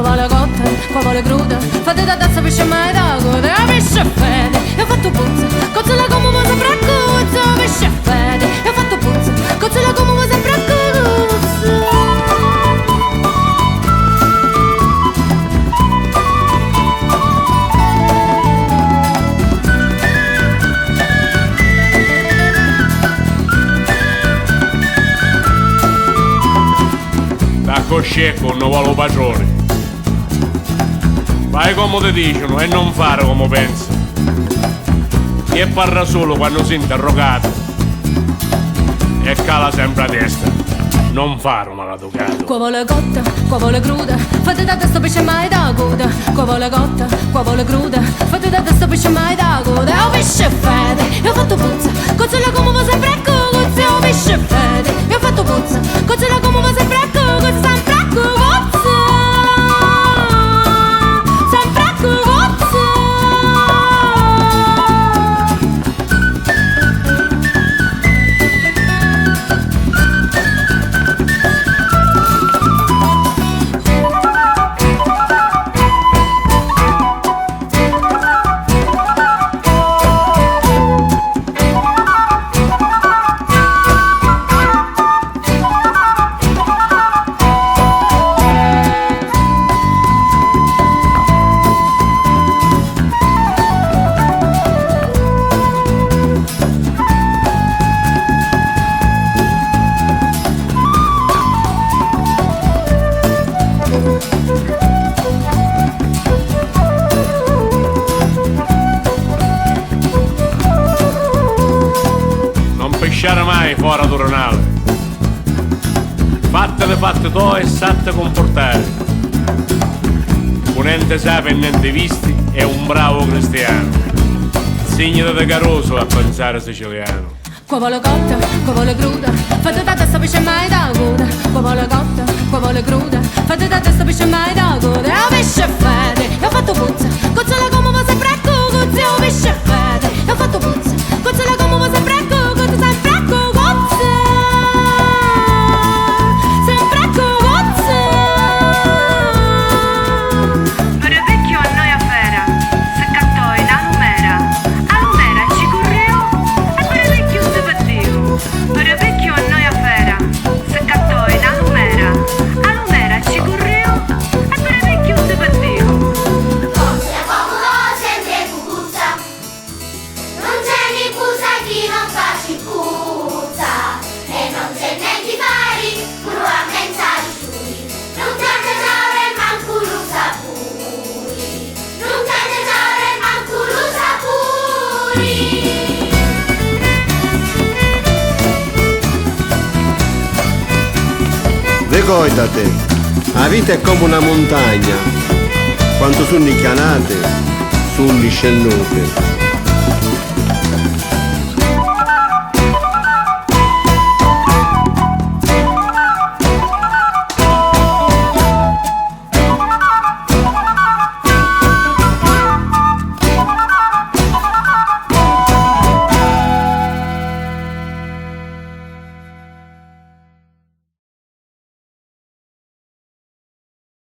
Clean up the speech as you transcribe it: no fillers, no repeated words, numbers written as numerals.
qua vuole cotta, qua vuole cruda. Fate da tazza pesce mai da coda. Pesce fede, e ho fatto puzza, cozzola come mi sembra cuzzo. Pesce fede, e ho fatto puzza, cozzola come mi sembra cuzzo. Scecco, non vuole padrone. Fai come ti dicono e non fare come pensa. Chi parla solo quando si è interrogato e cala sempre a testa. Non fare un maleducato. Qua vuole cotta, qua vuole cruda. Fate da testa pesce mai da coda. Qua vuole cotta, qua vuole cruda. Fate da testa pesce mai da coda. Oh pesce fede, e ho fatto puzza, cozzola come va sempre a cozzo. Oh pesce fede, e ho fatto puzza, cozzola come va sempre a cozzo. Sempre a cozzo, sempre a cozzo. Pesciare mai fuori ad Uranale. Fattele fatte tu e satte comportare. Un ente sape e niente visti è un bravo cristiano. Segno da caroso a pensare siciliano. Qua vuole cotta, qua vuole cruda. Fate da testa pesce mai da coda. Qua vuole cotta, qua vuole cruda. Fate da testa pesce mai da coda. Oh pesce fede, e ho fatto puzza, cozzola come va sempre a cozzo. Oh pesce fede, e ho fatto puzza, cozzola come va sempre a cozzo. Sempre a cozzo, sempre a cozzo. Per vecchio a noi a fera, se cattò in alumera. Alumera ci correo e per vecchio si pattiu. Per vecchio a noi a fera, se cattò in alumera. Alumera ci correo e per vecchio si pattiu. Forse è comodo sempre puzza. Non c'è ni puzza chi non fa puzza. E non c'è né chi fari, pure a pensare sui. Non c'è tesoro e manco lo sapuri. Non c'è tesoro e manco lo sapuri. Ricordate, la vita è come una montagna. Quando sono incanate, sono discendute.